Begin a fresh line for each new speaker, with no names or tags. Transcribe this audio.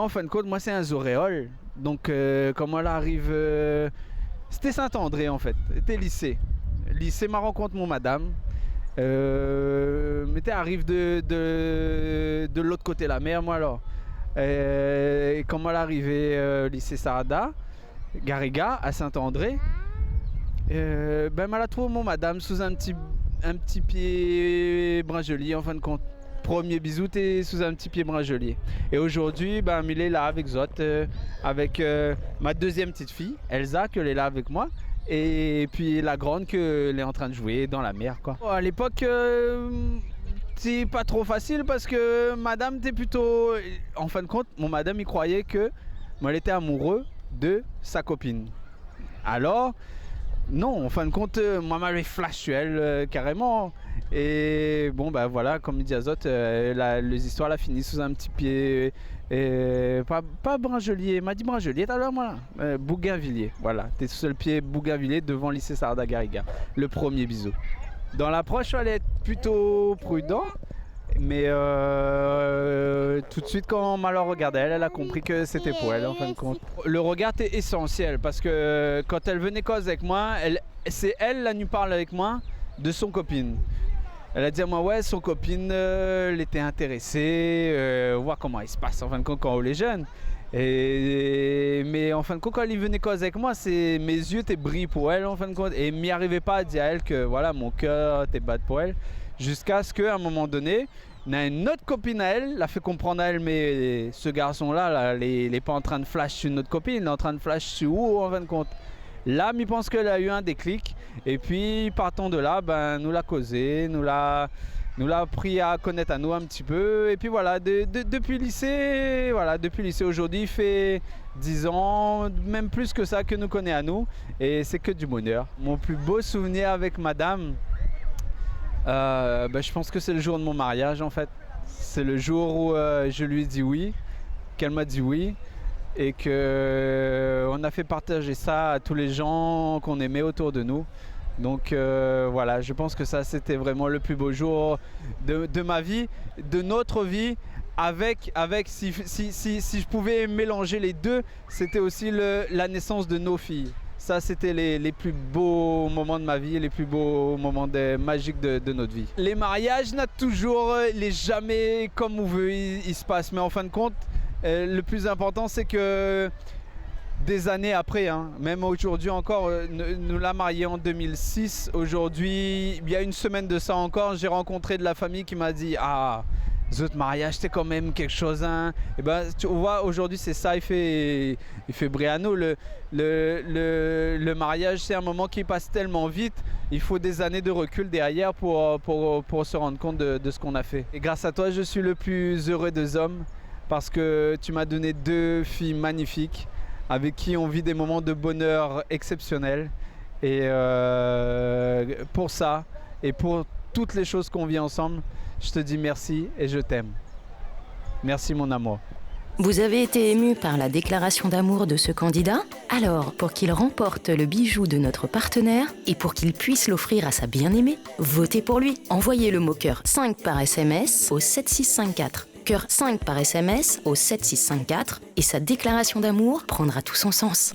en fin de compte, moi c'est un Zoréole. Donc comment elle arrive c'était Saint-André en fait, c'était lycée. Lycée ma rencontre mon madame. Mais tu arrive de l'autre côté de la mer moi alors. Et comment elle arrivait lycée Sarada, Garriga à Saint-André. Ben elle a trouvé mon madame sous un petit pied bringelier en fin de compte. Premier bisou, t'es sous un petit pied bringelier. Et aujourd'hui, ben, il est là avec Zot, avec ma deuxième petite fille, Elsa, qu'elle est là avec moi. Et puis la grande qu'elle est en train de jouer dans la mer, quoi. À l'époque, c'est pas trop facile parce que madame, t'es plutôt... En fin de compte, mon madame, il croyait que moi, elle était amoureux de sa copine. Alors... Non, en fin de compte, moi, m'avait flash sur elle carrément. Et bon, ben voilà, comme dit Azot, les histoires la finissent sous un petit pied. Pas Bringelier, m'a dit Bringelier tout à l'heure, moi. Bougainvilliers, voilà. T'es sous le pied Bougainvilliers devant le lycée Sarda Garriga. Le premier bisou. Dans l'approche, il fallait être plutôt prudent. Mais tout de suite, quand on l'a regardé, elle a compris que c'était pour elle en fin de compte. Le regard est essentiel parce que quand elle venait causer avec moi, c'est elle la nous parle avec moi de son copine. Elle a dit à moi, ouais, son copine, elle était intéressée, voir comment il se passe en fin de compte quand on est jeune. Mais en fin de compte, quand elle venait causer avec moi, mes yeux étaient brillés pour elle en fin de compte. Et il m'y arrivait pas à dire à elle que voilà, mon cœur était battu pour elle. Jusqu'à ce qu'à un moment donné, on a une autre copine à elle, l'a fait comprendre à elle, mais ce garçon-là, il n'est pas en train de flash sur notre copine, il est en train de flash sur où en fin de compte. Là, il pense qu'elle a eu un déclic. Et puis, partant de là, ben, nous l'a causé, nous l'a appris à connaître à nous un petit peu. Et puis voilà, depuis le lycée, aujourd'hui, il fait 10 ans, même plus que ça, que nous connaît à nous. Et c'est que du bonheur. Mon plus beau souvenir avec madame, je pense que c'est le jour de mon mariage en fait. C'est le jour où je lui ai dit oui, qu'elle m'a dit oui. Et qu'on a fait partager ça à tous les gens qu'on aimait autour de nous. Donc voilà, je pense que ça c'était vraiment le plus beau jour de ma vie, de notre vie. Avec si je pouvais mélanger les deux, c'était aussi la naissance de nos filles. Ça, c'était les plus beaux moments de ma vie, les plus beaux moments magiques de notre vie. Les mariages, les jamais comme on veut, il se passe. Mais en fin de compte, le plus important, c'est que des années après, hein, même aujourd'hui encore, nous l'a marié en 2006. Aujourd'hui, il y a une semaine de ça encore, j'ai rencontré de la famille qui m'a dit « Ah, ce mariage, c'est quand même quelque chose. Hein. » Et ben, tu vois, aujourd'hui, c'est ça, il fait briller à nous. Le mariage, c'est un moment qui passe tellement vite. Il faut des années de recul derrière pour se rendre compte de ce qu'on a fait. Et grâce à toi, je suis le plus heureux des hommes parce que tu m'as donné 2 filles magnifiques avec qui on vit des moments de bonheur exceptionnels. Et pour ça, et pour toutes les choses qu'on vit ensemble, je te dis merci et je t'aime. Merci mon amour.
Vous avez été ému par la déclaration d'amour de ce candidat ? Alors, pour qu'il remporte le bijou de notre partenaire et pour qu'il puisse l'offrir à sa bien-aimée, votez pour lui. Envoyez le mot cœur 5 par SMS au 7654. Cœur 5 par SMS au 7654 et sa déclaration d'amour prendra tout son sens.